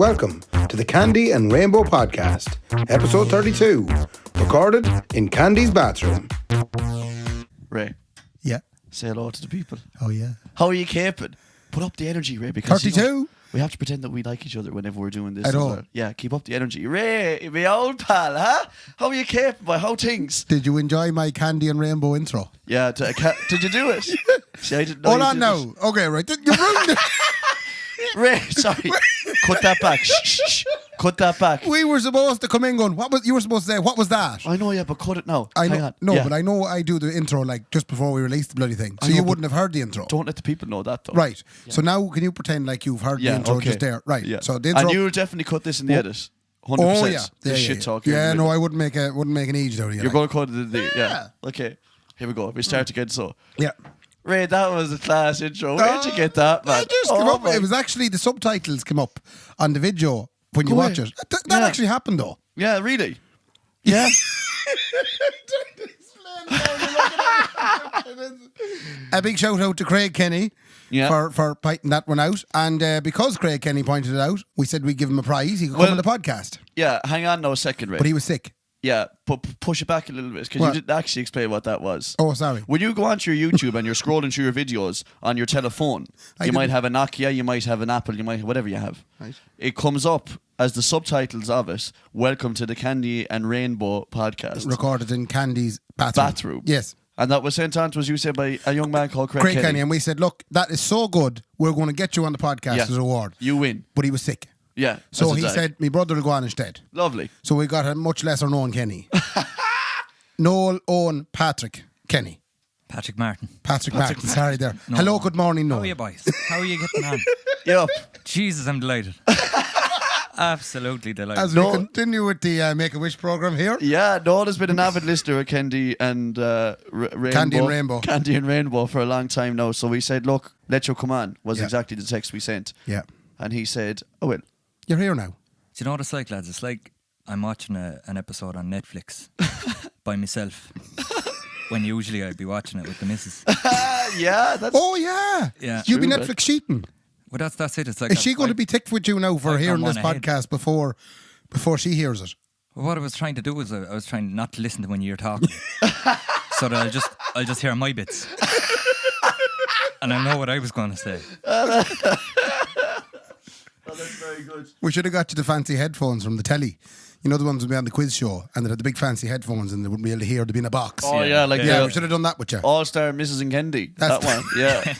Welcome to the Candy and Rainbow Podcast, episode 32, recorded in Candy's bathroom. Ray, Yeah. say hello to the people. Oh, yeah. How are you keeping? Put up the energy, Ray, because 32? We have to pretend that we like each other whenever we're doing this. I as know. well. Yeah, keep up the energy. Ray, my old pal, huh? How are you keeping, boy? How things? Did you enjoy my Candy and Rainbow intro? Yeah, did you do it? See, I didn't know. Hold you on did now. it. Okay, right. You ruined it. Ray, sorry. Cut that back. Shh. Cut that back. We were supposed to come in going, you were supposed to say, what was that? I know, yeah, but cut it now. I know, Hang on. no, Yeah. but I know I do the intro like just before we release the bloody thing. So I know, you but wouldn't have heard the intro. Don't let the people know that, though. Right. Yeah. So now can you pretend like you've heard the intro okay. just there? Right. Yeah. So the intro. And you'll definitely cut this in the edit. 100%. Oh, yeah. The shit talk. here in Yeah, the no, middle. I wouldn't make an age out of you. You're like. going to cut it in the... Yeah. Okay. Here we go. We start again, so... Yeah. Ray, that was a class intro. Where'd you get that, man? It just came up. It was actually the subtitles came up on the video when you watch it. That actually happened though. Yeah, really? Yeah. A big shout out to Craig Kenny for pointing that one out. And because Craig Kenny pointed it out, we said we'd give him a prize. He could come on the podcast. Yeah, hang on now a second, Ray. But he was sick. Yeah, push it back a little bit because you didn't actually explain what that was. Oh, sorry. When you go onto your YouTube and you're scrolling through your videos on your telephone, you might have a Nokia, you might have an Apple, you might have whatever you have. Right. It comes up as the subtitles of it. Welcome to the Candy and Rainbow podcast. Recorded in Candy's bathroom. Yes. And that was sent on to us, you said, by a young man called Craig Kenny. And we said, look, that is so good. We're going to get you on the podcast as a reward. You win. But he was sick. Yeah. So he said, my brother will go on instead. Lovely. So we got a much lesser known Kenny. Noel, Owen, Patrick, Kenny. Patrick Martin. Patrick Martin. Sorry there. No. Hello, good morning, Noel. How are you, boys? How are you getting on? Yep. Jesus, I'm delighted. Absolutely delighted. As we continue with the Make-A-Wish program here. Yeah, Noel has been an avid listener of Candy and Rainbow. Candy and Rainbow for a long time now. So we said, look, let you come on, was exactly the text we sent. Yeah. And he said, oh, well. You're here now. Do you know what it's like, lads? It's like I'm watching an episode on Netflix by myself. When usually I'd be watching it with the missus. Yeah, that's... Oh, yeah. Yeah. You'll be True, Netflix cheating. Well, that's it. It's like... Is she going to be ticked with you now for hearing this ahead. podcast before she hears it? Well, what I was trying to do was I was trying not to listen to when you're talking. So that I'll just hear my bits. And I know what I was going to say. Oh, that's very good. We should have got you the fancy headphones from the telly. You know the ones that be on the quiz show and they had the big fancy headphones and they wouldn't be able to hear. They'd be in a box. Oh, yeah, like Yeah, we should have done that with you. All-Star Mrs. and Candy. That's that one, yeah.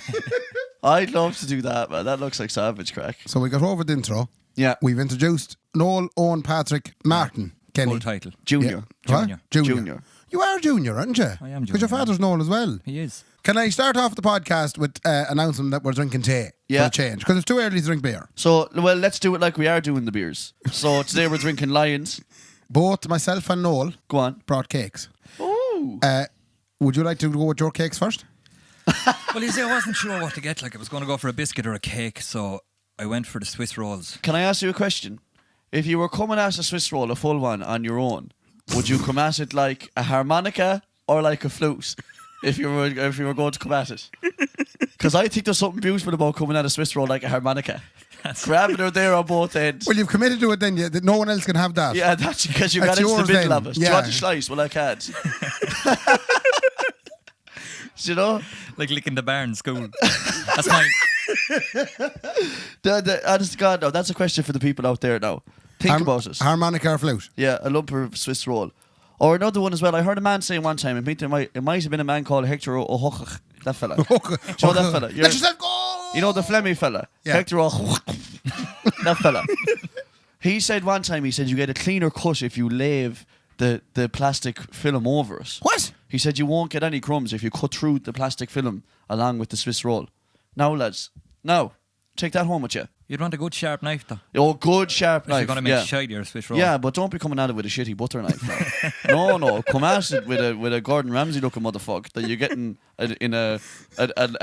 I'd love to do that, man. That looks like savage crack. So we got over the intro. Yeah. We've introduced Noel, Owen, Patrick, Martin, Kenny. Full title. Junior. Yeah. Junior. What? Junior. You are junior, aren't you? I am Because your junior, father's Noel as well. He is. Can I start off the podcast with announcing that we're drinking tea Yeah. for a change? Because it's too early to drink beer. So, well, let's do it like we are doing the beers. So today we're drinking Lions. Both myself and Noel Go on. brought cakes. Ooh. Would you like to go with your cakes first? Well, you see, I wasn't sure what to get. Like, I was going to go for a biscuit or a cake, so I went for the Swiss rolls. Can I ask you a question? If you were coming at a Swiss roll, a full one, on your own, would you come at it like a harmonica or like a flute? If you were going to come at it? Because I think there's something beautiful about coming at a Swiss roll like a harmonica. Grabbing her there on both ends. Well, you've committed to it then, that no one else can have that. Yeah, that's because you That's got into the yours middle then. of it. Yeah. Do you want a slice? Well, I can't. Do you know? Like licking the bar in school. That's mine. Honest to God, no, that's a question for the people out there now. Think about it. Harmonica or flute? Yeah, a lump of Swiss roll. Or another one as well. I heard a man say one time, it might have been a man called Hector O'Hochach. That fella. Do you know that fella? Let yourself go! You know the Flemmy fella? Yeah. Hector O'Hochach. That fella. He said one time, you get a cleaner cut if you lave the plastic film over it. What? He said you won't get any crumbs if you cut through the plastic film along with the Swiss roll. Now, lads, take that home with you. You'd want a good sharp knife, though. Oh, good sharp If knife. you're going to make shiny or a Swiss roll. Yeah, but don't be coming at it with a shitty butter knife. No. Come at it with a Gordon Ramsay looking motherfucker that you're getting in an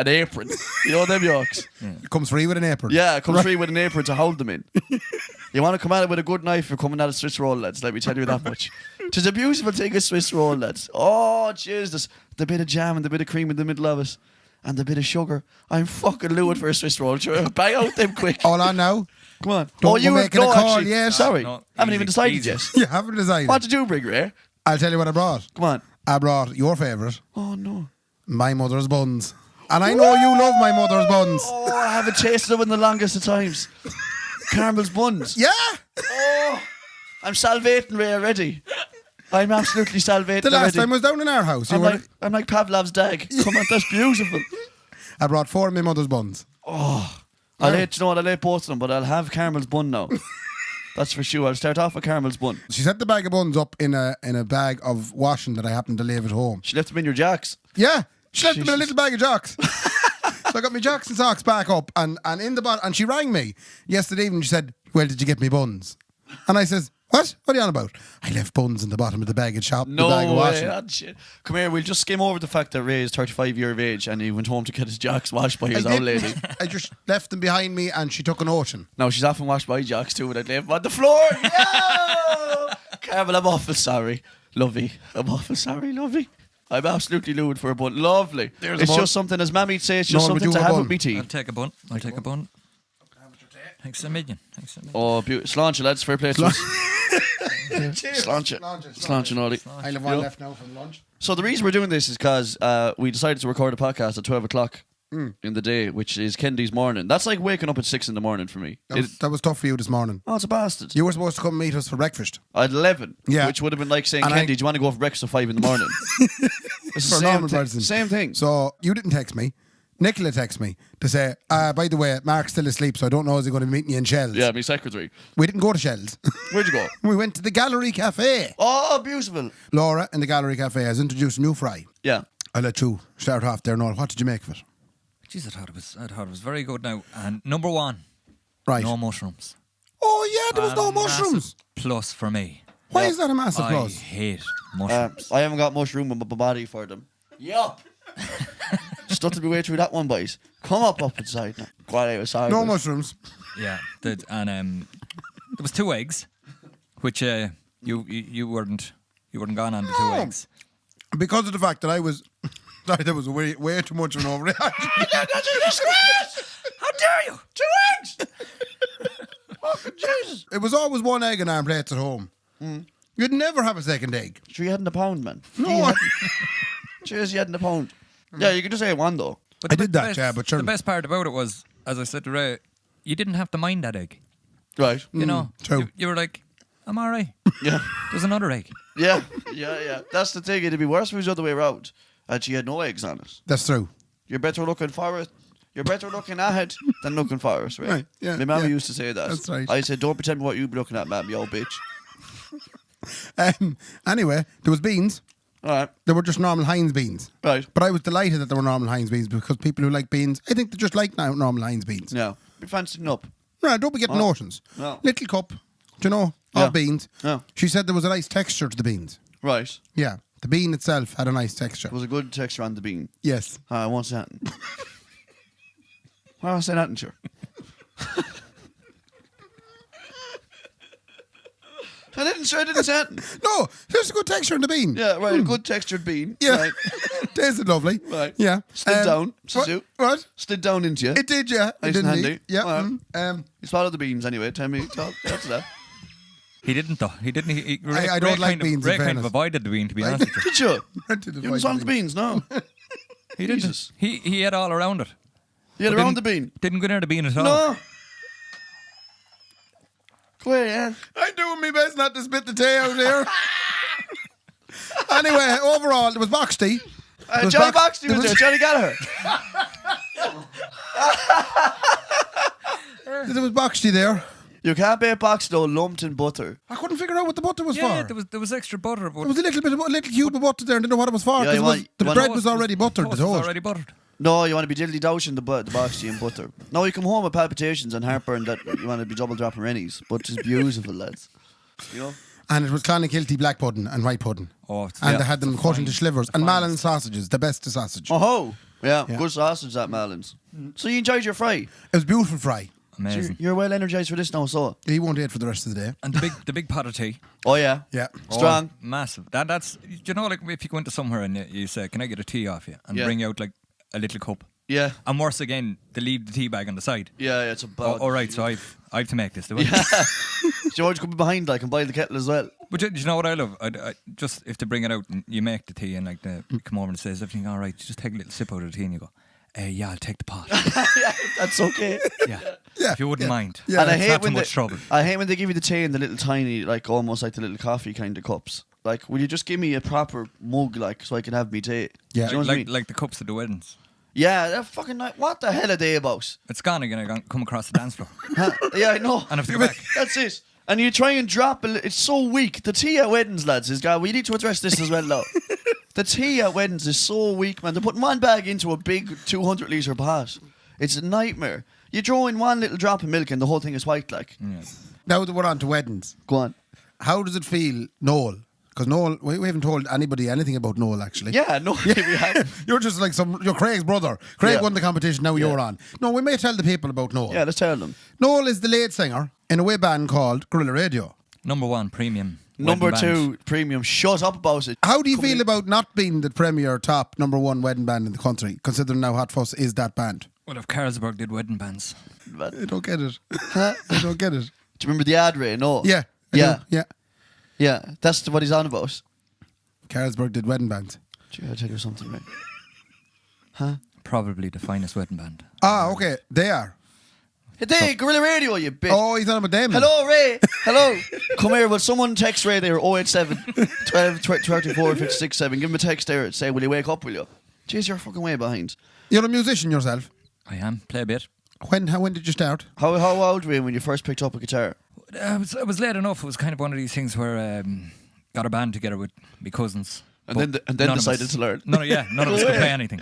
apron. You know them yolks? Yeah. It comes free with an apron. Yeah, it comes free with an apron to hold them in. You want to come at it with a good knife, you're coming at a Swiss roll, lads. Let me tell you that much. It's a beautiful thing, a Swiss roll, lads. Oh, Jesus. The bit of jam and the bit of cream in the middle of it. And the bit of sugar. I'm fucking looing for a Swiss roll. Sure, bang out them quick. All on now. Come on. Don't go making a call yet. Sorry. No, I haven't even decided easy. yet. You haven't decided. What did you bring, Ray? I'll tell you what I brought. Come on. I brought your favourite, Oh, no. my mother's buns. And I know you love my mother's buns. Oh, I haven't tasted them in the longest of times. Caramel's buns. Yeah. Oh, I'm salivating, Ray, already. I'm absolutely salivating The last already. time I was down in our house. I'm like Pavlov's dog. Come on, that's beautiful. I brought 4 of my mother's buns. I'll eat both of them, but I'll have Caramel's bun now. That's for sure. I'll start off with Caramel's bun. She set the bag of buns up in a bag of washing that I happened to leave at home. She left them in your jacks. Yeah, she left them in a little bag of jocks. So I got my jocks and socks back up, and in the bottom, and she rang me yesterday evening. She said, "Well, did you get me buns?" And I says, "What? What are you on about?" I left buns in the bottom of the bag of shop. No the bag of way. washing. That shit. Come here, we'll just skim over the fact that Ray is 35 years of age and he went home to get his jocks washed by his old lady. I just left them behind me, and she took an ocean. Now she's often washed by jocks too, and I'd leave them on the floor. No! Carmel, I'm awful sorry. Lovey. I'm awful sorry, lovey. I'm absolutely lewd for a bun. Lovely. It's just something, as Mammy'd say, it's just something to have with me tea. I'll take a bun. Thanks a million. Oh, beautiful. Sláinte, lads, fair play to us. Sláinte. Sláinte, Ollie. I have one left now from lunch. So the reason we're doing this is because we decided to record a podcast at 12 o'clock in the day, which is Kennedy's morning. That's like waking up at 6 in the morning for me. That was tough for you this morning. Oh, it's a bastard. You were supposed to come meet us for breakfast. At 11, Yeah. which would have been like saying, And Kennedy, do you want to go for breakfast at 5 in the morning? It's For a the normal person. Same thing. So you didn't text me. Nicola texted me to say, by the way, Mark's still asleep, so I don't know is he going to meet me in Shells. Yeah, my secretary. We didn't go to Shells. Where'd you go? We went to the Gallery Cafe. Oh, beautiful. Laura in the Gallery Cafe has introduced a new fry. Yeah. I'll let you start off there, Noel. What did you make of it? Jeez, I thought it was very good now. And number one, Right. no mushrooms. Oh, yeah, there was no mushrooms. Massive plus for me. Why is that a massive I plus? hate mushrooms. I haven't got much room in my body for them. Yup. Stuttered my way through that one, boys. Come up inside now. Quite I was sorry. No boys. mushrooms. Yeah, and there was 2 eggs, which you weren't gone on the 2 eggs. Because of the fact that I was... Sorry, there was way too much of an overreaction. How dare you? 2 eggs! Fucking Jesus. It was always 1 egg in our plates at home. You'd never have a second egg. 3 head in a pound, man. No, Cheers, you had in a pound. Yeah, you can just say 1 though. But I the did that, best- yeah, but sure. The best part about it was, as I said to Ray, you didn't have to mind that egg. Right. You know, true. You were like, I'm all right. Yeah. There's another egg. Yeah. That's the thing. It'd be worse if it was the other way around and she had no eggs on it. That's true. You're better looking for it. You're better looking at it than looking for it, right? Right, yeah, My mama yeah. used to say that. That's right. I said, don't pretend what you be looking at, ma'am, you old bitch. Anyway, there was beans. All right. They were just normal Heinz beans. Right. But I was delighted that they were normal Heinz beans because people who like beans, I think they just like normal Heinz beans. No. Be fancying up. No, don't be getting notions. No. Little cup, do you know, Yeah. of beans. Yeah. She said there was a nice texture to the beans. Right. Yeah. The bean itself had a nice texture. There was a good texture on the bean. Yes. I won't say nothing. Why won't I say nothing, sure? I didn't say nothing. No, there's a good texture in the bean. Yeah, right. A good textured bean. Yeah. Right. Tasted lovely. Right. Yeah. Slid down. What? Slid down into you. It did, yeah. Nice It did and indeed. handy. Yeah. Well, You swallowed the beans anyway. Tell me. That's that. He didn't though. He didn't. I don't like beans, in Ray kind fairness. of avoided the bean, to be honest with you. Did you? I did You avoid haven't swallowed the beans, no. He didn't. Jesus. He had all around it. You had But around the didn't- bean? Didn't go near the bean at all. No. Go ahead, yeah. I'm doing my best not to spit the tea out here. Anyway, overall, there was box tea. Johnny Boxty was there. Johnny Gallagher. There was box tea there. You can't be a box though lumped in butter. I couldn't figure out what the butter was Yeah, for. there was extra butter, but There was a little cube of butter there and didn't know what it was for. Yeah, 'cause you it was- want- the you want- bread was already buttered. The toast was toast. already buttered. No, you want to be dilly douching the box tea in butter. No, you come home with palpitations and heartburn that you want to be double dropping rennies. But it's beautiful, lads. You know? And it was Clonakilty black pudding and white pudding. Oh, it's- And yeah, they had them it's cut fine. into slivers. And Malin sausages, the best of sausage. Oh, yeah, Yeah. good sausage at Marlin's. So you enjoyed your fry. It was beautiful fry. So you're, Amazing. you're well energized for this now, so. He won't eat for the rest of the day. And the big pot of tea. Oh yeah. Yeah. Strong. Oh, massive. That's you know, like if you go into somewhere and you say, "Can I get a tea off you?" and Yeah. bring out like a little cup Yeah. And worse again, they leave the tea bag on the side. Yeah, it's a bad. All right, so I've to make this, do I? Yeah. George could be behind, like, and boil the kettle as well. But do you know what I love? I just if they bring it out and you make the tea and like you come over and says everything all right, you just take a little sip out of the tea and you go, yeah, I'll take the pot. Yeah, that's okay. Yeah, Yeah, if you wouldn't mind. Yeah. And I It's hate not too when much trouble. I hate when they give you the tea in the little tiny, like almost like the little coffee kind of cups. Like, will you just give me a proper mug, like, so I can have me tea? Yeah. Do you know what I mean? Like the cups at the weddings. Yeah, they're fucking like, what the hell are they about? It's gone again. I come across the dance floor Huh? Yeah, I know. and have to go back. That's it. And you try and drop it's so weak. The tea at weddings, lads, is God. We need to address this as well, now. The tea at weddings is so weak, man. They're putting one bag into a big 200-litre pot. It's a nightmare. You throw in one little drop of milk and the whole thing is white, like. Yeah. Now that we're on to weddings, Go on. how does it feel, Noel? Because Noel, we haven't told anybody anything about Noel, actually. Yeah, no, we have. You're just like you're Craig's brother. Craig Yeah. won the competition, now you're on. No, we may tell the people about Noel. Yeah, let's tell them. Noel is the lead singer in a web band called Gorilla Radio. Number 1 premium. Number wedding band. 2, premium. Shut up about it. How do you feel about not being the premier top number 1 wedding band in the country, considering now Hot Fuss is that band? Well, if Carlsberg did wedding bands, Man. I don't get it. Huh? I don't get it. Do you remember the ad, Ray? No. Yeah. I Yeah. do, yeah. Yeah, that's what he's on about. Carlsberg did wedding bands. Gee, I'll tell you something, Ray. probably the finest wedding band. Ah, okay. They are. Hey, Gorilla Radio, you bitch. Oh, he's on about them. Hello, Ray. Hello. Come here. Will someone text Ray there? 087 12 34 56 7. Give him a text there and say, will you wake up, will you? Jeez, you're fucking way behind. You're a musician yourself. I am. Play a bit. When did you start? How old were you when you first picked up a guitar? I was late enough. It was kind of one of these things where got a band together with my cousins. And But then none of decided us- to learn. None of us could play anything.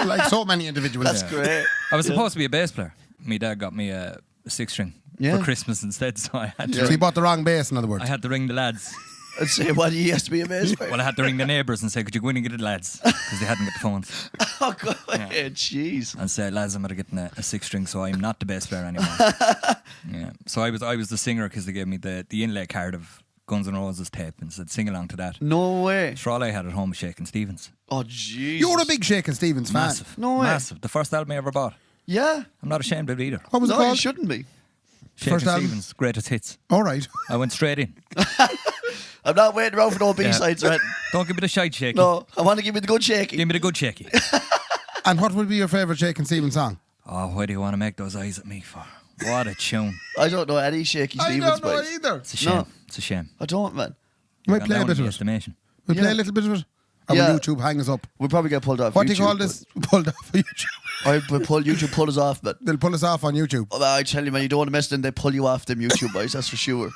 Like so many individuals. That's great. I was supposed to be a bass player. My dad got me a 6-string Yeah. for Christmas instead, so I had to. So you bought the wrong bass, in other words. I had to ring the lads. I'd say, what, he has to be a bass player? Well, I had to ring the neighbours and say, "Could you go in and get the lads?" Because they hadn't got the phones. Oh, God. Jeez. And say, "Lads, I'm getting a 6-string, so I'm not the bass player anymore." Yeah. So I was the singer because they gave me the inlay card of Guns N' Roses tape and said, "Sing along to that." No way. So all I had at home was Shakin' Stevens. Oh, jeez. You're a big Shakin' Stevens fan. Massive. No way. Massive. The first album I ever bought. Yeah. I'm not ashamed of it either. What was it No, you called? shouldn't be. Shakin' First album? Stevens, greatest hits. All right. I went straight in. I'm not waiting around for no B-sides or anything. Don't give me the shite shaky. No, I want to give you the good shaky. Give me the good shaky. And what would be your favourite Shakin' Stevens song? Oh, why do you want to make those eyes at me for? What a tune. I don't know any shaky Stevens boys. either. It's a shame. No. It's a shame. I don't, man. We might Gone play a down bit in of the it. estimation. We play Yeah. a little bit of it. Or Yeah. will YouTube hang us up? We'll probably get pulled off What do you YouTube, call this? Pulled off of YouTube. I will pull YouTube pull us off, but They'll pull us off on YouTube. I tell you, man, you don't want to mess them. They pull you off them YouTube boys. That's for sure.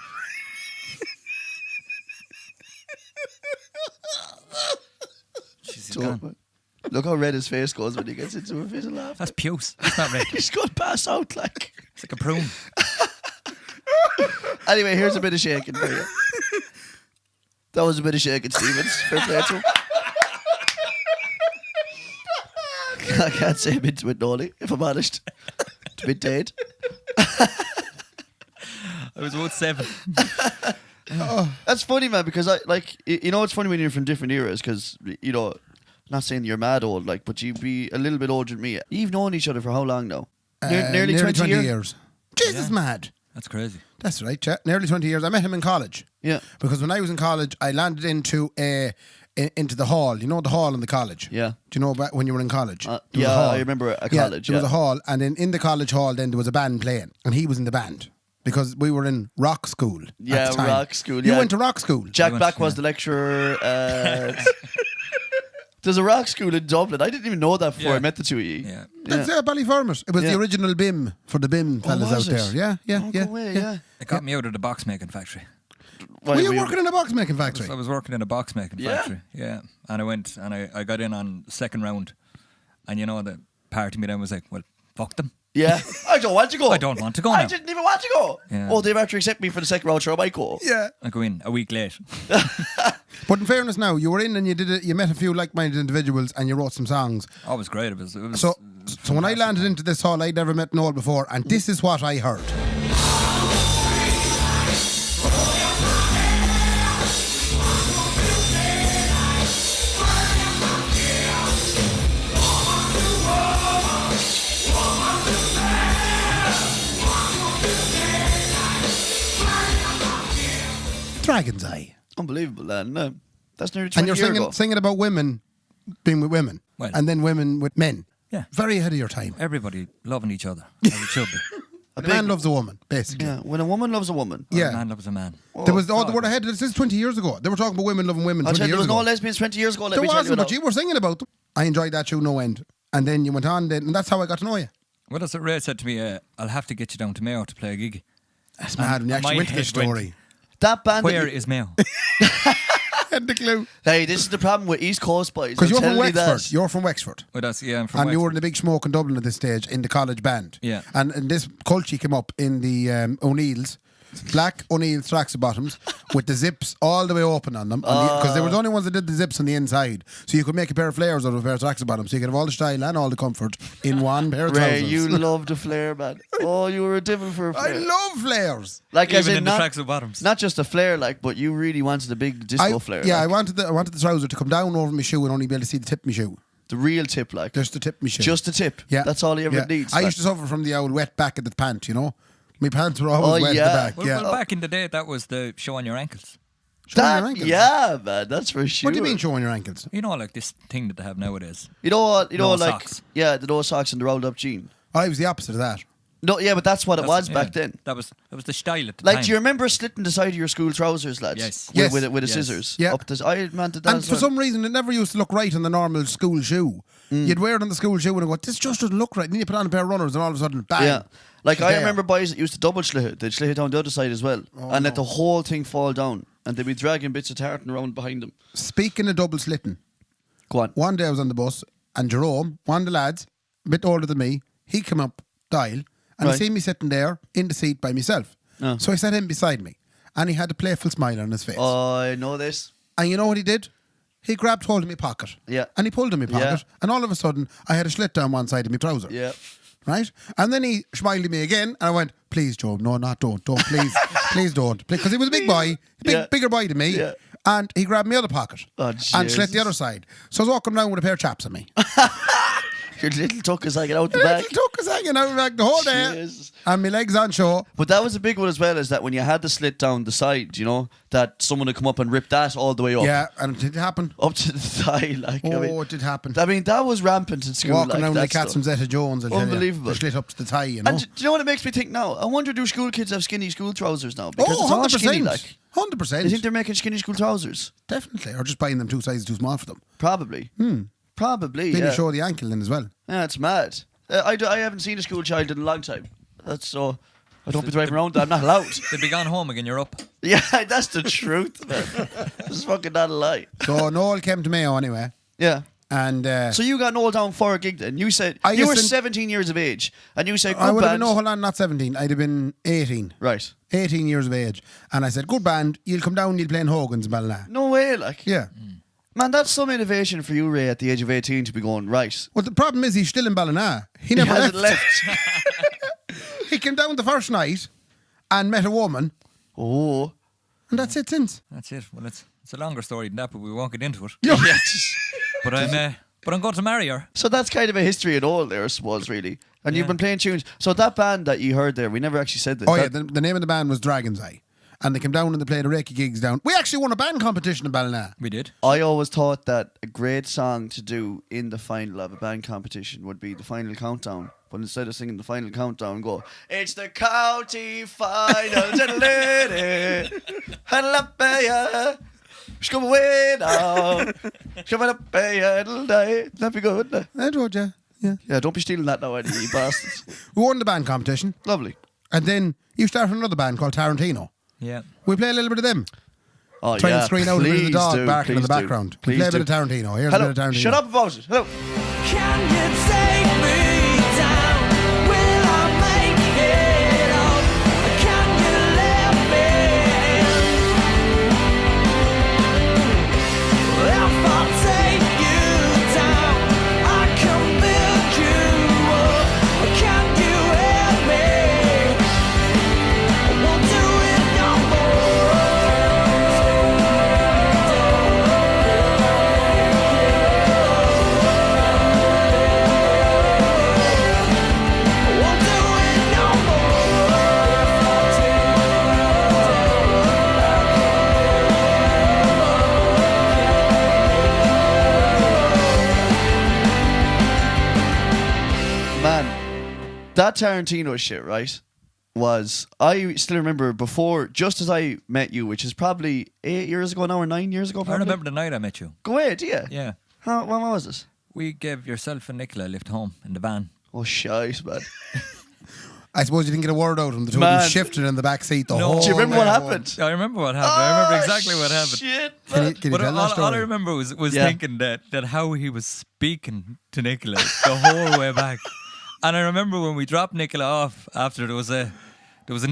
Jeez, he's Don't, gone. man. Look how red his face goes when he gets into a fit of laugh. That's puce. That's not red. He's going to pass out like. It's like a prune. Anyway, here's a bit of shaking for you. That was a bit of shaking, Stevens. Fair play to him. I can't say I'm into it, Nolly, if I'm honest. It's a bit dead. I was about 7. That's funny, man, because it's funny when you're from different eras, because, not saying you're mad old, like, but you'd be a little bit older than me. You've known each other for how long now? Nearly 20 years? Jesus, Yeah. mad. That's crazy. That's right, yeah. Nearly 20 years. I met him in college. Yeah. Because when I was in college, I landed into the hall. You know the hall in the college? Yeah. Do you know about when you were in college? There was a Yeah, hall. I remember a Yeah, college. there was a hall, and then in the college hall, then there was a band playing, and he was in the band because we were in rock school. at Yeah, the time. rock school, You yeah. went to rock school. Jack I went- Black was yeah. the lecturer. There's a rock school in Dublin. I didn't even know that before Yeah. I met the two of you. Yeah. It's Ballyfermot. It was the Yeah. original BIM for the BIM fellas was out it? there. Yeah, yeah, Oh, yeah. go away, yeah. It got me out of the box making factory. Why Were you working in a box making factory? I was working in a box making Yeah? factory. Yeah. And I went and I got in on second round. And the part of me then was like, well, fuck them. Yeah. I don't want to go. I don't want to go I now. didn't even want to go. Yeah. Oh, they've actually accepted me for the second round, sure, I might go. Yeah. I go in a week late. But in fairness now, you were in and you did it, you met a few like-minded individuals and you wrote some songs. Oh, it was great. It was So when I landed into this hall, I'd never met Noel before, and this is what I heard. Dragon's Eye. Unbelievable, lad. No, that's nearly 20 And you're years ago. singing about women being with women. Well. And then women with men. Yeah. Very ahead of your time. Everybody loving each other, as it should be. A man loves a woman, basically. Yeah, when a woman loves a woman. Yeah. A man loves a man. They were ahead. This is 20 years ago. They were talking about women loving women I'll 20 tell you, years there was ago. no lesbians 20 years ago. Let There me tell wasn't, you but you were singing about them. I enjoyed that show no end. And then you went on then, and that's how I got to know you. Well, that's what Ray said to me. I'll have to get you down to Mayo to play a gig. That's mad when you actually my went to this head went- story. That band. Where is Mayo? Had the clue. Hey, this is the problem with East Coast boys. Because I'm you're from telling you that. Wexford. You're from Wexford. Well, that's, yeah, I'm from And you were Wexford. in the big smoke in Dublin at this stage in the college band. Yeah. And this culture came up in the O'Neills, black O'Neill's tracksuit bottoms with the zips all the way open on them. Because they were the only ones that did the zips on the inside. So you could make a pair of flares out of a pair of tracksuit bottoms. So you could have all the style and all the comfort in one pair of Ray, trousers. you loved a flare, man. Oh, you were a devil for a I flare. love flares. Like as Even in the not, tracksuit bottoms. not just a flare, like, but you really wanted a big disco flare. Yeah, like. I wanted the trouser to come down over my shoe and only be able to see the tip of my shoe. The real tip, like. Just the tip of my shoe. Just the tip. Yeah. That's all he ever Yeah. needs. I like. used to suffer from the old wet back of the pant, you know? My pants were always Oh, wet at yeah. the back. Well, yeah. well, back in the day, that was the show on your ankles. Showing That, your ankles. yeah, man, that's for sure. What do you mean showing your ankles? You know, like this thing that they have nowadays. You know what? You know, No like, socks. yeah, the no socks and the rolled up jean. I was the opposite of that. No, yeah, but that's what it was Yeah, back then. That was the style at the Like, time. do you remember slitting the side of your school trousers, lads? Yes. With, Yes. with the Yes. scissors. Yeah. Up the, I man did that And as for well. some reason, it never used to look right on the normal school shoe. You'd wear it on the school shoe and go, this just doesn't look right. And then you put on a pair of runners and all of a sudden, bang. Yeah. Like, she's I there. remember boys that used to double slit it. They'd slit it down the other side as well. And let the whole thing fall down. And they'd be dragging bits of tartan around behind them. Speaking of double slitting, Go on. one day I was on the bus and Jerome, one of the lads, a bit older than me, he came up, dial, and Right. he seen me sitting there in the seat by myself. Oh. So I sat him beside me and he had a playful smile on his face. I know this. And you know what he did? He grabbed hold of my pocket. Yeah. And he pulled in my pocket. Yeah. And all of a sudden, I had a slit down one side of my trouser. Yeah. Right? And then he smiled at me again. And I went, please, Joe. No, don't, please. Please don't. Because he was a big boy. Yeah. Bigger boy than me. Yeah. And he grabbed my other pocket. Oh, and slit Jesus. the other side. So I was walking around with a pair of chaps on me. Your little tuck is hanging out the Little back. tuck is hanging out back the whole day. Jesus. And my legs on show. But that was a big one as well, is that when you had the slit down the side, you know, that someone would come up and rip that all the way up. Yeah, and it did happen. Up to the thigh, like. Oh, I mean, it did happen. that was rampant in school. Walking like, around that like cats stuff. from Zeta Jones. I'll tell you. Unbelievable. The slit up to the thigh, you know. And do you know what it makes me think now? I wonder, do school kids have skinny school trousers now? Because Oh, it's all 100%. skinny, like. 100%. You think they're making skinny school trousers? Definitely. Or just buying them 2 sizes too small for them. Probably. Probably, Maybe yeah. show the ankle then as well. Yeah, it's mad. I haven't seen a school child in a long time. That's so. I don't be driving around. I'm not allowed. They'd be gone home again, you're up. Yeah, that's the truth, man. This is fucking not a lie. So Noel came to Mayo anyway. Yeah. And So you got Noel down for a gig then? You said I you were listened- 17 years of age, and you said good I would have band. been, no, hold on, not 17. I'd have been 18. Right. 18 years of age. And I said, good band, you'll come down, you'll play in Hogan's in Ballina. No way, like. Yeah. Man, that's some innovation for you, Ray, at the age of 18 to be going right. Well, the problem is he's still in Ballina. He He never hasn't left. left. He came down the first night and met a woman. Oh. And that's it since. That's it. Well, it's a longer story than that, but we won't get into it. Yes. But I'm going to marry her. So that's kind of a history and all there, I suppose, really. And you've Yeah. been playing tunes. So that band that you heard there, we never actually said this. Oh, yeah, That- the name of the band was Dragon's Eye. And they came down and they played a Reiki gigs down. We actually won a band competition in Ballina. We did. I always thought that a great song to do in the final of a band competition would be the final countdown. But instead of singing the final countdown, go, it's the county final, lady, come away now, come up, it'll die. That'd be good, wouldn't it? I told you. Yeah. Yeah, don't be stealing that now, Eddie, you bastards. We won the band competition. Lovely. And then you started another band called Tarantino. Yeah. We play a little bit of them. Oh, Try yeah, and screen out a bit of the please dog do, barking in the please do, background. We please play a do. bit of Tarantino. Here's Hello. a bit of Tarantino. Shut up about it. Hello. Can you take me down? Will I make it out? Can you let me in? If I take you down, I can build you up. Can you help me? I won't do it no more. Man, that Tarantino shit, right? I still remember before, just as I met you, which is probably 8 years ago now or 9 years ago. I Probably. remember the night I met you. Go ahead, yeah. Yeah. When was this? We gave yourself and Nicola a lift home in the van. Oh, shite, man. I suppose you didn't get a word out of them. The two of Man. them shifted in the back seat the No. whole Do you remember what way happened? I remember what happened. I remember exactly what happened. Shit, Can man. you, can you But tell that all story? I remember was Yeah. thinking that how he was speaking to Nicola the whole way back. And I remember when we dropped Nicola off after there was an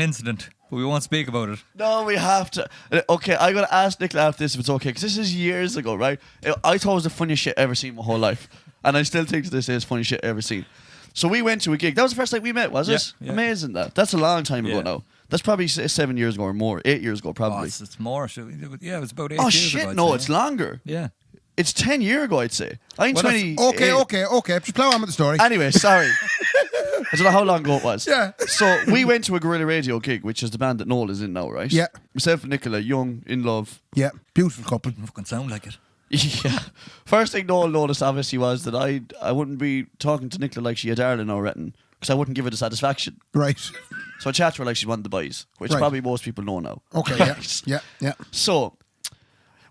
incident, but we won't speak about it. No, we have to. Okay, I'm going to ask Nicola after this if it's okay, because this is years ago, right? I thought it was the funniest shit I've ever seen in my whole life. And I still think to this day it's the funniest shit I've ever seen. So we went to a gig. That was the first time we met, was it? Yeah. Amazing, that. That's a long time ago Yeah. now. That's probably 7 years ago or more. 8 years ago, Oh, probably. it's more. Yeah, it was about 8 Oh, years shit, ago. I'd no, say, it's yeah. longer. Yeah. It's 10 years ago, I'd say. I'm Well, 20. okay. Just plow on with the story. Anyway, sorry. I don't know how long ago it was. Yeah. So we went to a Guerrilla Radio gig, which is the band that Noel is in now, right? Yeah. Myself and Nicola, young, in love. Yeah, beautiful couple. Fucking sound like it. Yeah. First thing Noel noticed, obviously, was that I wouldn't be talking to Nicola like she had darling or written, because I wouldn't give her the satisfaction. Right. So I chat to her like she's one of the boys, which Right. probably most people know now. Okay, yeah. Yeah. So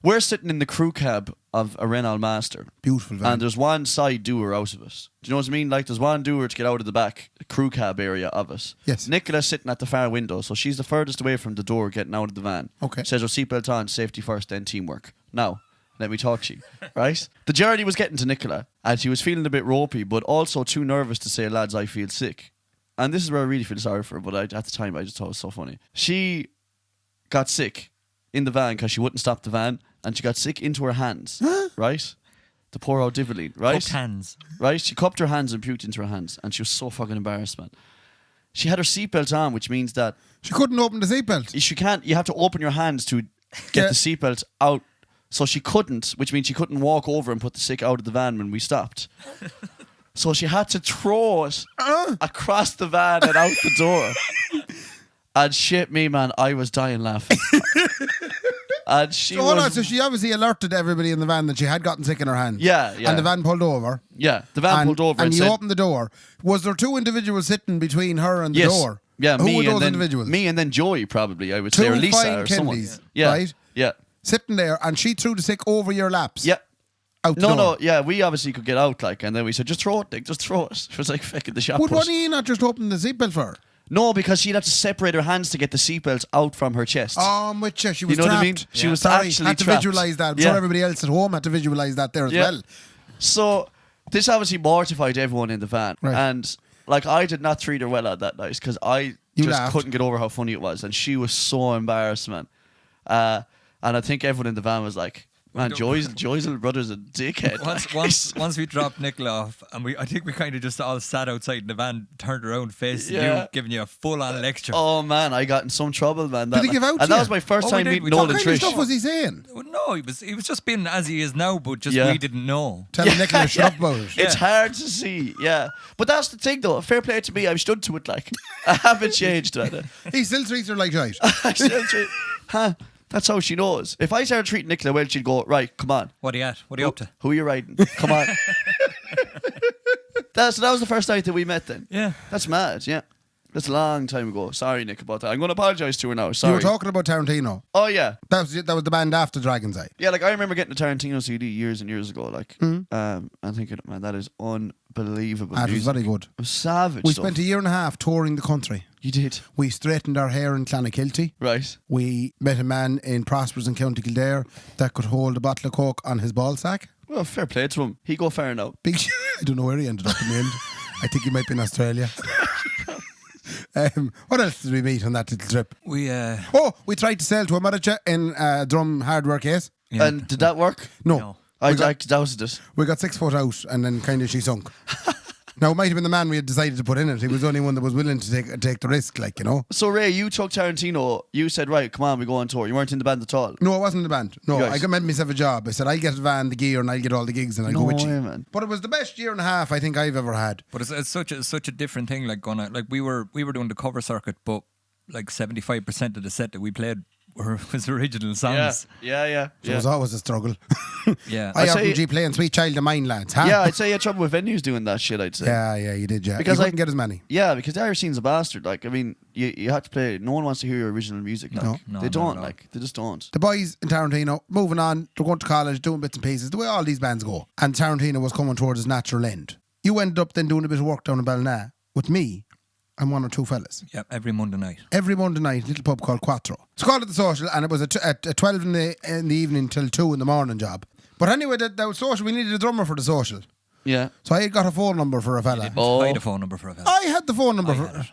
we're sitting in the crew cab of a Renault Master. Beautiful van. And there's one side doer out of us. Do you know what I mean? Like, there's one doer to get out of the back crew cab area of us. Yes. Nicola's sitting at the far window, so she's the furthest away from the door getting out of the van. Okay. Says her seatbelt on, safety first, then teamwork. Now, let me talk to you, right? The journey was getting to Nicola, and she was feeling a bit ropey, but also too nervous to say, lads, I feel sick. And this is where I really feel sorry for her, but at the time, I just thought it was so funny. She got sick in the van because she wouldn't stop the van, and she got sick into her hands, right? The poor old Divaline, right? Cupped hands. Right? She cupped her hands and puked into her hands, and she was so fucking embarrassed, man. She had her seatbelt on, which means that She couldn't open the seatbelt. you have to open your hands to get Yeah. the seatbelt out. So she couldn't, which means she couldn't walk over and put the sick out of the van when we stopped. So she had to throw it across the van and out the door. And shit me, man, I was dying laughing. And she So hold was... on, so she obviously alerted everybody in the van that she had gotten sick in her hands. Yeah. And the van pulled over. Yeah, the van pulled over and you said, opened the door. Was there two individuals sitting between her and the yes. door? Yeah, Who me were those and then individuals? me and then Joey, probably, I would Two say, or Lisa fine or someone. Kennedys, Yeah, right? yeah, Sitting there, and she threw the sick over your laps. yeah. Out the No, door. no, yeah, we obviously could get out, like, and then we said, just throw it, Nick, just throw it. It was like fucking the shot Would put. one of you not just open the seatbelt for her? No, because she'd have to separate her hands to get the seatbelt out from her chest. Oh, I'm with you. She was know what I mean? trapped. She was Sorry, actually had to trapped. visualise that. I'm Yeah. sure everybody else at home had to visualise that there as Yeah. well. So this obviously mortified everyone in the van. Right. And, like, I did not treat her well on that night because I You just laughed. couldn't get over how funny it was. And she was so embarrassed, man. And I think everyone in the van was like, man, Joy's little brother's a dickhead. Once we dropped Nicola off, and I think we kind of just all sat outside in the van, turned around, facing Yeah. you, giving you a full-on lecture. Oh, man, I got in some trouble, man. Did he give out and to that you? was my first Oh, we time did. meeting We Noel What and kind of Trish. stuff was he saying? Well, no, he was just being as he is now, but just Yeah. we didn't know. Telling Nicola to shut up about it. It's hard to see, yeah. But that's the thing, though. Fair play to me. I've stood to it, like. I haven't changed, man. He still treats her like shite. I still treat... Huh? That's how she knows. If I started treating Nicola well, she'd go, right, come on. What are you at? What are you up to? Who are you riding? Come on. So that was the first night that we met then. Yeah. That's mad, yeah. That's a long time ago. Sorry, Nick, about that. I'm going to apologise to her now. You Sorry. were talking about Tarantino. Oh, yeah. That was the band after Dragon's Eye. Yeah, like, I remember getting a Tarantino CD years and years ago, like, and thinking, man, that is unbelievable That was music. very good. It was savage We stuff. spent a year and a half touring the country. You did? We straightened our hair in Clonakilty. Right. We met a man in Prosperous in County Kildare that could hold a bottle of Coke on his ball sack. Well, fair play to him. He go far now. Big I don't know where he ended up in the end. I think he might be in Australia. What else did we meet on that little trip? We We tried to sell to a manager in a drum hardware case. yeah. And did that work? No. I We got- doused it. We got 6 foot out and then kind of she sunk. Now, it might have been the man we had decided to put in it. He was the only one that was willing to take the risk, like, you know. So, Ray, you took Tarantino. You said, right, come on, we go on tour. You weren't in the band at all. No, I wasn't in the band. No, Yes. I got made myself a job. I said, I'll get the van, the gear, and I'll get all the gigs and I'll No go with way, you. man. But it was the best year and a half I think I've ever had. But it's such a different thing. Like going out, like we were doing the cover circuit, but like 75% of the set that we played was original songs. Yeah. So it was always a struggle. Yeah. I I'd often say- playing Sweet Child of Mine, lads. Huh? Yeah, I'd say you had trouble with venues doing that shit, I'd say. Yeah, you did, yeah. Because you couldn't like- get as many. Yeah, because the Irish scene's a bastard. Like, I mean, you have to play. No one wants to hear your original music. Like, No. No, they not don't. at all. Like, they just don't. The boys in Tarantino, moving on, they're going to college, doing bits and pieces, the way all these bands go. And Tarantino was coming towards his natural end. You ended up then doing a bit of work down in Ballina with me and one or two fellas. Yeah, every Monday night. Every Monday night, a little pub called Quattro. It's called at the Social, and it was at 12 in the evening till 2 in the morning job. But anyway, that was Social. We needed a drummer for the Social. Yeah. So I got a phone number for a fella. Oh. I had a phone number for a fella. I had the phone number I for had it.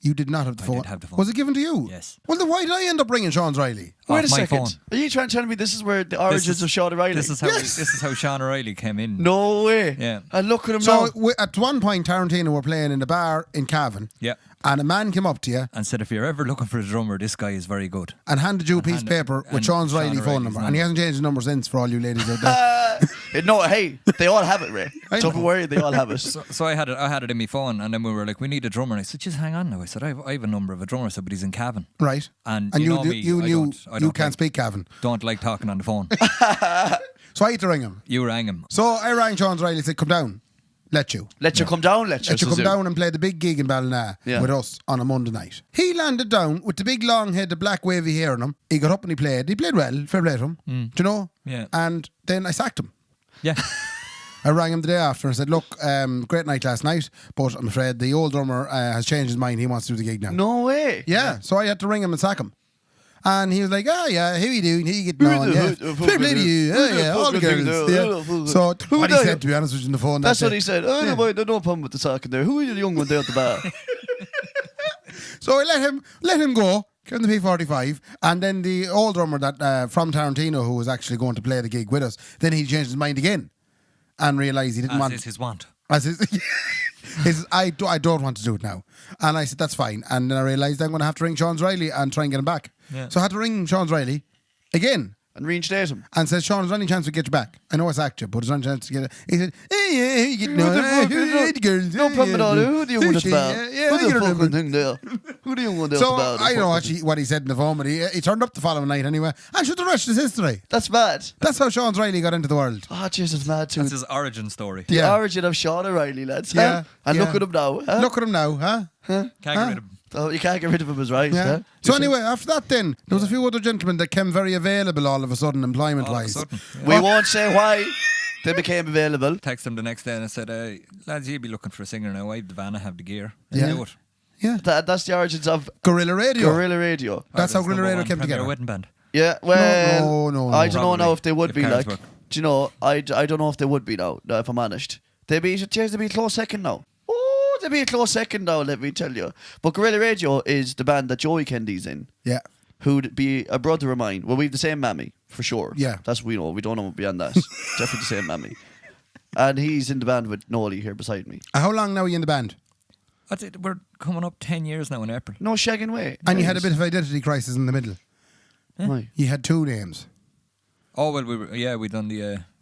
You did not have the I phone. did have the phone. Was it given to you? Yes. Well, then why did I end up ringing Sean's Riley? Wait a Off my second. phone. Are you trying to tell me this is where the origins of Sean O'Reilly? This is how Yes. this is how Sean O'Reilly came in. No way. Yeah. And look at him So now. at one point, Tarantino were playing in a bar in Cavan. Yeah. And a man came up to you And said, if you're ever looking for a drummer, this guy is very good. and handed you a piece of handed- paper with and Sean's Sean Riley phone O'Reilly's number. And number. he hasn't changed the number since for all you ladies out there. No, hey, they all have it, Ray. I Don't know. worry, they all have it. So I had it in my phone, and then we were like, we need a drummer. And I said, just hang on now. I said, I have a number of a drummer. I said, but he's in Cavan. Right. And you, you know do- me, you I knew don't- I you don't can't like- speak Cavan. Don't like talking on the phone. So I had to ring him. You rang him. So I rang Sean's Riley and said, come down. Let you. Let you come down, let you. Let you come Suzu. down and play the big gig in Ballina Yeah. with us on a Monday night. He landed down with the big long head of black wavy hair on him. He got up and he played. He played well. Fair play to him. Do you know? Yeah. And then I sacked him. Yeah. I rang him the day after and said, look, great night last night, but I'm afraid the old drummer has changed his mind. He wants to do the gig now. No way. Yeah, so I had to ring him and sack him. And he was like, oh yeah, how you doing? How you getting on? the- Yeah. who the Fair play to you. Oh who the yeah, all the fucking thing girls. there? Yeah. Who the fuck- So who what he the- said, to be honest with you, on the phone. That's that what day. he said. Oh, Yeah. no, no problem with the talking there. Who are the young one there at the bar? So I let him go. Give him the P45, and then the old drummer that from Tarantino, who was actually going to play the gig with us, then he changed his mind again, and realised he didn't As want. is his want. As his, I don't want to do it now. And I said, that's fine. And then I realised I'm going to have to ring Sean's Riley and try and get him back. Yeah. So I had to ring Sean's Riley again And reinstate him. and said, Sean, is there any chance we get you back? I know I sacked you, but is there any chance to get it? He said, hey, yeah, how you getting on? Who the fuck Who is are the girls? No problem at all. Who the young one at the bar? Yeah, Who I get the her fucking number. thing there? Who the young one there So at the bar? I know what he said in the phone, but he turned up the following night anyway. And sure, the rest is history. That's mad. That's how Sean's Riley got into the world. Oh, jeez, it's mad too. That's his origin story. The Yeah. origin of Sean O'Reilly, lads. Yeah, Huh? And yeah. look at him now. Huh? Look at him now, huh? Can't get rid of him. Oh, you can't get rid of him as right. Yeah. Huh? So anyway, after that then, there was a few other gentlemen that came very available all of a sudden, All of a employment-wise. sudden. Yeah. We won't say why they became available. Text him the next day and I said, lads, you'd be looking for a singer now. I have the van, I have the gear. Yeah. Do it. Yeah. That's the origins of Guerrilla Radio. Guerrilla Radio. That's how Ireland's Guerrilla number Radio one came premier together. wedding band. Yeah, well, No, I don't know Probably, now if they would if be cards like. work. Do you know? I don't know if they would be now. No, if I'm honest, they'd be a close second now. Oh, they'd be a close second now. Let me tell you. But Guerrilla Radio is the band that Joey Kennedy's in, Yeah. who'd be a brother of mine. Well, we've the same mammy for sure. Yeah. That's what we know. We don't know beyond that. Definitely the same mammy. And he's in the band with Noel here beside me. How long now are you in the band? That's it. We're coming up 10 years now in April. No shagging way. And you had a bit of identity crisis in the middle. Why? You had two names. Oh, well, we done the...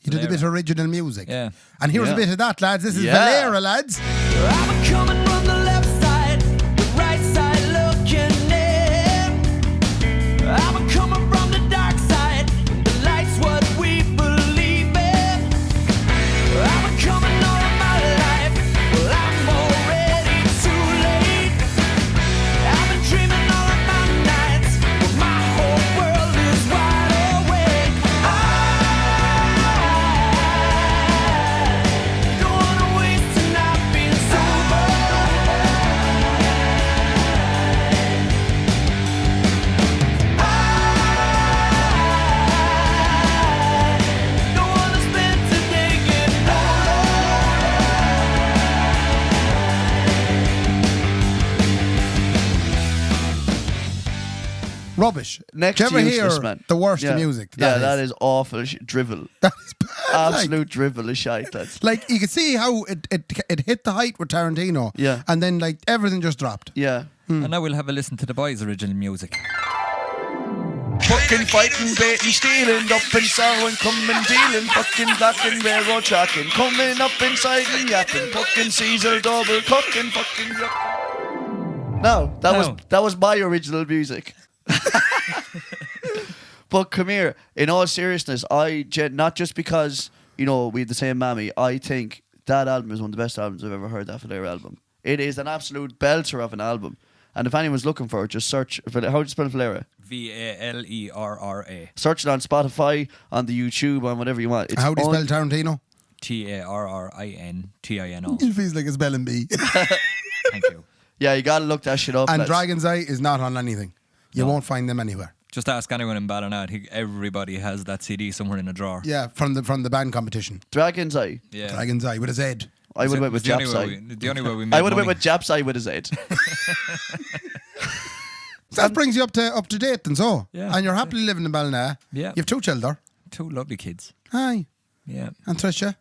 You did a bit of original music. Yeah. And here's Yeah. a bit of that, lads. This is Yeah. Valera, lads. I'm coming from the left side, the right side looking in. I'm coming from the dark side, the light's what we believe in. I'm coming all of my life, well I'm already too late. I've been dreaming all of my nights, well my whole world is wide awake. I don't wanna waste a night being sober. I don't wanna spend today getting Rubbish. Next Do you to ever useless, hear man. the worst Yeah. of music? Yeah, that is awful drivel. That is bad. Absolute drivel is shite. That's Like you could see how it hit the height with Tarantino. Yeah. And then like everything just dropped. yeah. And now we'll have a listen to the boys' original music. Fucking fighting, baiting, stealing, up and sorrowing, coming, dealing, fucking blocking, railroad tracking, coming up inside and yapping, fucking Caesar double, cooking, fucking yucking. No, that was my original music. But come here. In all seriousness, not just because we had the same mammy. I think that album is one of the best albums I've ever heard. That Valera album. It is an absolute belter of an album. And if anyone's looking for it, just search. How do you spell Valera? Valerra. Search it on Spotify, on the YouTube, on whatever you want. How do you spell Tarantino? Tarrintino. It feels like a spelling bee. Thank you. Yeah, you gotta look that shit up. And lads. Dragon's Eye is not on anything. You won't find them anywhere. Just ask anyone in Ballina. Everybody has that CD somewhere in a drawer. Yeah, from the band competition. Dragon's Eye. Yeah. Dragon's Eye with a Z. I would have went with The only Jap's way Eye. the only way we I made would have went money. with Jap's Eye with his head. So that brings you up to date and so. Yeah. And you're happily living in Ballina. Yeah. You have 2 children. 2 lovely kids. Hi. Yeah. And Trisha.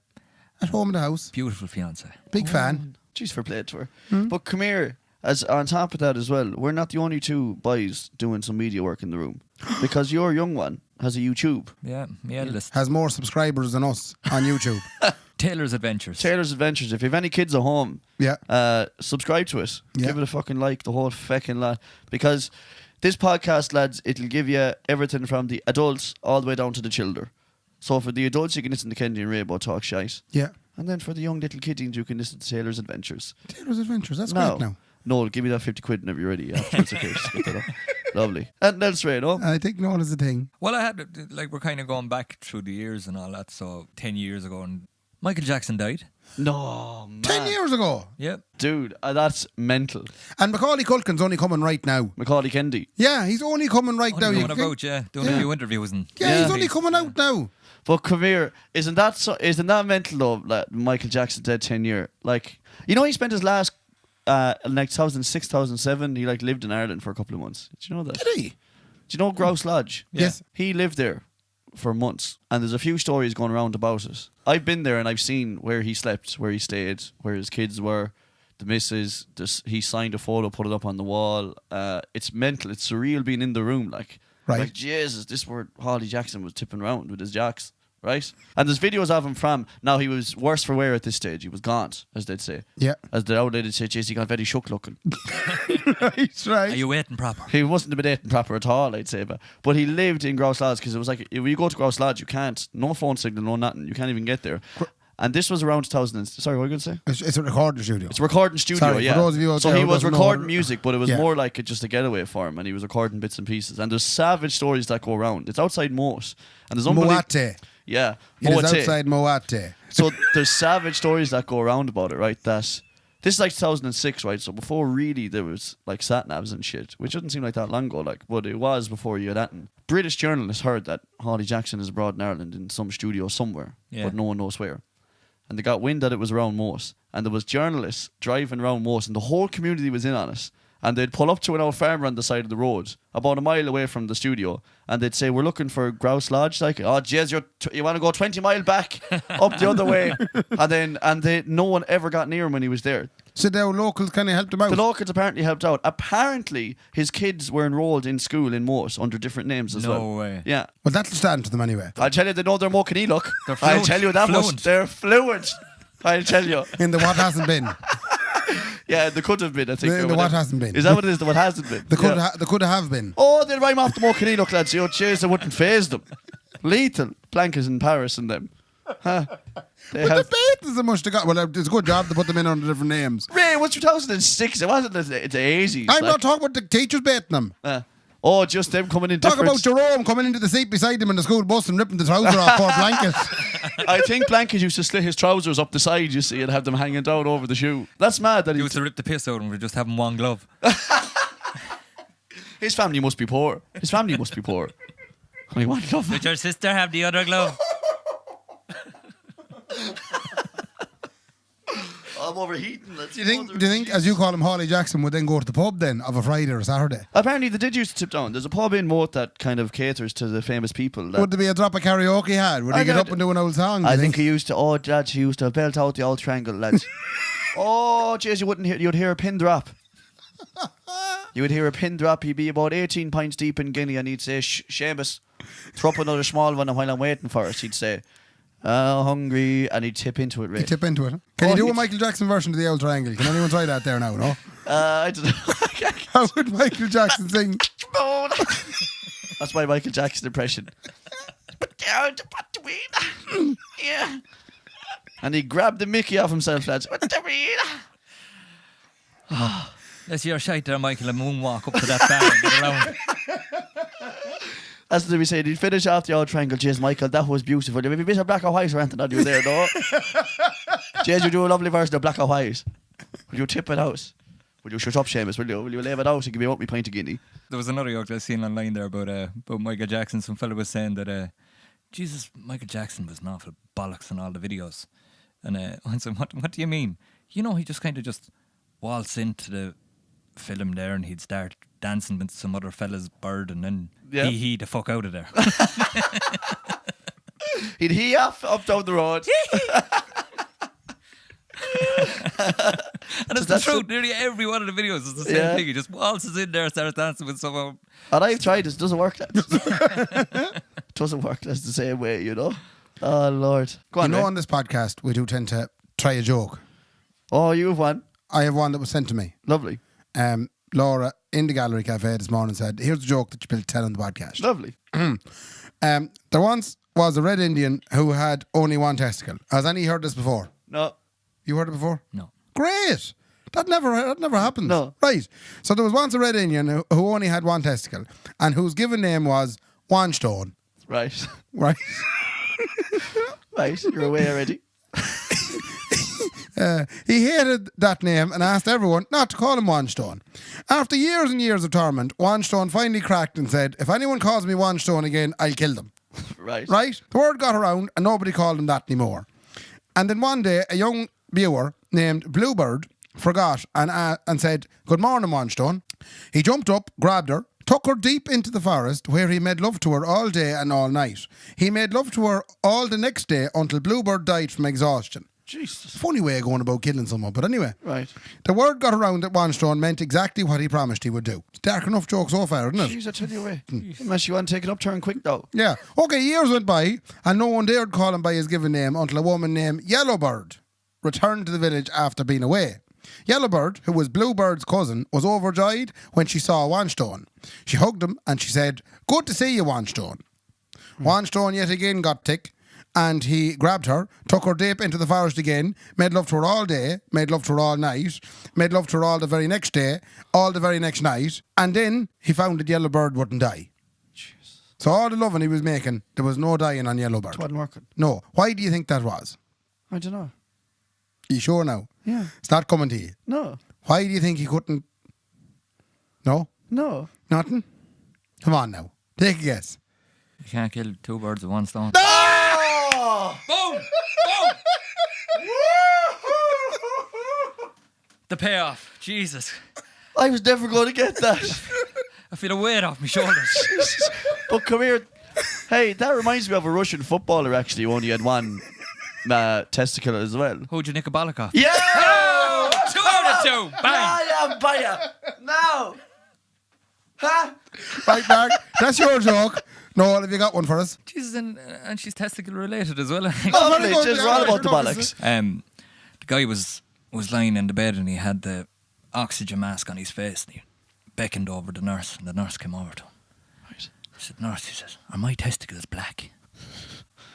At home in the house. Beautiful fiance. Big fan. Jeez, for play to her. But come here, as on top of that as well, we're not the only 2 boys doing some media work in the room. Because your young one has a YouTube. Yeah. My eldest. Has more subscribers than us on YouTube. Taylor's Adventures. Taylor's Adventures. If you have any kids at home, Yeah. subscribe to it. Yeah. Give it a fucking like, the whole fucking lot. Because this podcast, lads, it'll give you everything from the adults all the way down to the children. So for the adults, you can listen to Kenny and Raybo talk shite. Yeah. And then for the young little kiddies, you can listen to Taylor's Adventures. Taylor's Adventures. That's great now. Noel, give me that 50 quid whenever you're ready. Afterwards, okay, just get that up. Lovely. And else, Ray, no? I think Noel is a thing. Well, I had, we're kind of going back through the years and all that. So 10 years ago, and Michael Jackson died. No, man. 10 years ago. Yep. Dude, that's mental. And Macaulay Culkin's only coming right now. Macaulay Kendi. Yeah, he's only coming right now. Only You going think- about, doing a few interviews and Yeah, he's only coming out now. But come here, isn't that mental though? Like Michael Jackson dead 10 year. Like, he spent his last 2006, 2007. He lived in Ireland for a couple of months. Did you know that? Did he? Do you know Grouse Lodge? Yes. He lived there for months, and there's a few stories going around about it. I've been there and I've seen where he slept, where he stayed, where his kids were, the missus. He signed a photo, put it up on the wall. It's mental. It's surreal being in the room. Like Jesus, this where Holly Jackson was tipping around with his jacks. Right? And there's videos of him from, now he was worse for wear at this stage. He was gaunt, as they'd say. Yeah. As the outlet would say, jeez, he got very shook looking. Right. Are you waiting proper? He wasn't a bit dating proper at all, I'd say. But he lived in Grouse Lodge because it was like, if you go to Grouse Lodge, you can't, no phone signal, no nothing. You can't even get there. And this was around 2000. Sorry, what were you going to say? It's a recording studio. It's a recording studio, Sorry, yeah. for those of you out so there he who was doesn't know recording what- music, but it was Yeah. more like just a getaway for him, and he was recording bits and pieces. And there's savage stories that go around. It's outside Moat. And there's Moate. Yeah. It is Moate. outside Moate. So there's savage stories that go around about it, right? That this is like 2006, right? So before really there was like sat navs and shit, which doesn't seem like that long ago, but it was before you had that. British journalists heard that Holly Jackson is abroad in Ireland in some studio somewhere, but no one knows where. And they got wind that it was around Moat, and there was journalists driving around Moat, and the whole community was in on it. And they'd pull up to an old farmer on the side of the road, about a mile away from the studio, and they'd say, "We're looking for Grouse Lodge." Like, "Oh, jeez, you want to go 20 mile back up the other way?" And no one ever got near him when he was there. So the locals kind of helped him out. The locals apparently helped out. Apparently, his kids were enrolled in school in Moat under different names as well. No way. Yeah. Well, that'll stand to them anyway. I'll tell you, they know their Mokanee look. They're I'll fluent. tell you that much. Fluent. They're fluent. I'll tell you. In the what hasn't been. Yeah, they could have been, I think. The or what whatever. hasn't been. Is that what it is? The what hasn't been? They could, Yeah. they could have been. Oh, they'll rhyme off the Mokanee look, lads. Oh, jeez, they wouldn't phase them. Lethal. Blankets in Paris and them. Huh? They But have. the faith is a much to go. Well, it's a good job to put them in under different names. Ray, it was 2006. It wasn't the 80s. I'm not talking about the teachers baiting them. Just them coming in Talk different. about Jerome coming into the seat beside him in the school bus and ripping the trouser off poor Blanket. I think Blanket used to slit his trousers up the side, you see, and have them hanging down over the shoe. That's mad that He used to rip the piss out and we just having one glove. his family must be poor. His family must be poor. Only one glove. Did your sister have the other glove? I'm overheating. Do you think, as you call him, Holly Jackson would then go to the pub then of a Friday or Saturday? Apparently, they did used to tip down. There's a pub in Moat that kind of caters to the famous people. That Would there be a drop of karaoke had? Would he I get don't- up and do an old song? do I you think he used to. Oh, lads, he used to belt out the old triangle, lads. Oh, jeez, you wouldn't hear. You'd hear a pin drop. You would hear a pin drop. He'd be about 18 pints deep in Guinea, and he'd say, "Seamus, throw up another small one while I'm waiting for it." He'd say, "Hungry," and he'd tip into it. Ray. You tip into it. Can Oh, you do a he'd- Michael Jackson version of the old triangle? Can anyone try that there now, no? I don't know. How would Michael Jackson sing? That's my Michael Jackson impression. Down to put the weed. Yeah. And he grabbed the Mickey off himself, lads. What the weed? Let's hear a shite there, Michael, and moonwalk up to that bar and get around. That's what we say. He'd finish off the old triangle. Jeez, Michael, that was beautiful. Maybe a bit of black or white or anything on you there, no? Jeez, you do a lovely version of black or white. Will you tip it out? Will you shut up, Seamus? Will you leave it out and give me up me pint of Guinea? There was another joke I seen online there about Michael Jackson. Some fella was saying that, Jesus, Michael Jackson was an awful bollocks in all the videos. And I said, what do you mean? You know, he just kind of just waltz into the film there and he'd start dancing with some other fella's bird and then he the fuck out of there. He'd hee off up down the road. And it's the truth. Nearly every one of the videos is the same thing. He just waltzes in there, starts dancing with someone. And I've tried it. It doesn't work. It doesn't work. That's the same way, you know. Oh Lord. Go on. You know, on this podcast we do tend to try a joke. Oh, you have one. I have one that was sent to me. Lovely. Laura in the Gallery Cafe this morning said, "Here's a joke that you built tell on the podcast." Lovely. There once was a Red Indian who had only one testicle. Has any heard this before? No. You heard it before? No. Great. That never happens. No. Right. So there was once a Red Indian who only had one testicle and whose given name was Wanstone. Right. Right. Right. You're away already. He hated that name and asked everyone not to call him Wanstone. After years and years of torment, Wanstone finally cracked and said, "If anyone calls me Wanstone again, I'll kill them." Right. Right? The word got around and nobody called him that anymore. And then one day, a young viewer named Bluebird forgot and said, "Good morning, Wanstone." He jumped up, grabbed her, took her deep into the forest where he made love to her all day and all night. He made love to her all the next day until Bluebird died from exhaustion. Jesus. Funny way of going about killing someone, but anyway. Right. The word got around that Wanstone meant exactly what he promised he would do. It's dark enough joke so far, isn't it? Jeez, I tell you away. Unless you want to take it up turn quick though. Yeah. Okay, years went by and no one dared call him by his given name until a woman named Yellowbird returned to the village after being away. Yellowbird, who was Bluebird's cousin, was overjoyed when she saw Wanstone. She hugged him and she said, "Good to see you, Wanstone." Wanstone yet again got tick and he grabbed her, took her deep into the forest again, made love to her all day, made love to her all night, made love to her all the very next day, all the very next night, and then he found that Yellowbird wouldn't die. Jeez. So all the loving he was making, there was no dying on Yellowbird. It wasn't working. No. Why do you think that was? I don't know. Are you sure now? Yeah. It's not coming to you. No. Why do you think he couldn't? No? No. Nothing? Come on now. Take a guess. You can't kill two birds with one stone. Oh! Boom! Boom! The payoff. Jesus. I was never going to get that. I feel a weight off my shoulders. But come here. Hey, that reminds me of a Russian footballer actually who only had one testicle as well. Who'd you nick a bollock off? Yeah! Oh, 2 out of 2. Bang! I am buyer. No. Huh? Right, Mark. That's your joke. Noel, have you got one for us? Jesus, and she's testicle related as well. I think. Oh, very lovely. good. Just Yeah, all yeah, about the no, bollocks. The guy was lying in the bed and he had the oxygen mask on his face and he beckoned over the nurse and the nurse came over to him. Right. He said, "Nurse," he says, "are my testicles black?"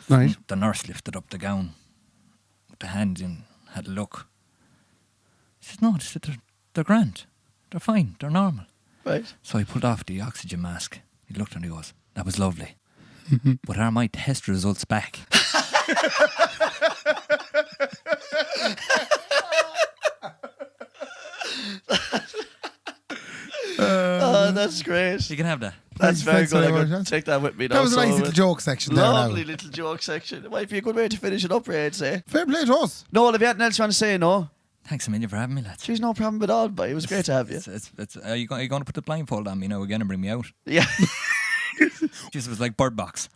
Right. The nurse lifted up the gown with the hand and had a look. He said, "No," he said, they're grand. They're fine. They're normal." Right. So he pulled off the oxygen mask. He looked and he goes, "That was lovely. But are my test results back?" Oh, that's great. You can have that. That's very Thanks good. very I'm much. going to take that with me now. That was a so nice little joke section there Lovely now. little joke section. It might be a good way to finish it up, Ray, I'd say. Fair play to us. Noel, have you anything else you want to say, no? Thanks a million for having me, lads. She's no problem at all, but it was great to have you. Are you going to put the blindfold on me now again and bring me out? Yeah. Just was like Bird Box.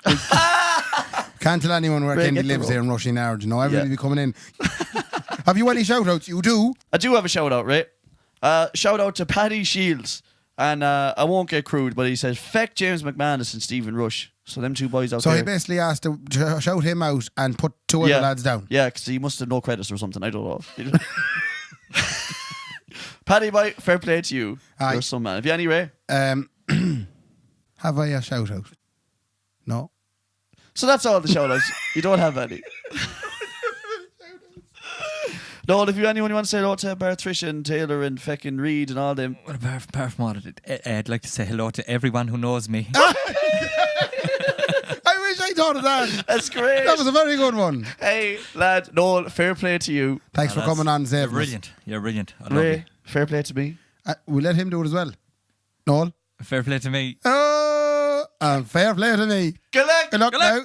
Can't tell anyone where Ray, Kendi get the lives rope. here in Rushing Hour. You know, everybody Yeah. be coming in. Have you any shout outs? You do? I do have a shout out, Ray. Shout out to Paddy Shields. And I won't get crude, but he says, "Feck James McManus and Stephen Rush." So them two boys out So there. he basically asked to shout him out and put two other lads down. Yeah, because he must have no credits or something. I don't know. Paddy, boy, fair play to you. Aye. You're some man. Have you any, Ray? Have Have I a shout out? No. So that's all the shout outs. You don't have any. No, if you anyone you want to say hello to Bar Trish and Taylor and feckin' Reed and all them. Well, apart from all of it, I'd like to say hello to everyone who knows me. I wish I thought of that. That's great. That was a very good one. Hey, lad, Noel, fair play to you. Thanks for coming on and You're saving us. brilliant. You're brilliant. I love you. Ray, fair play to me. We'll let him do it as well. Noel? Fair play to me. Oh, and fair play to me. Good luck. Good luck now.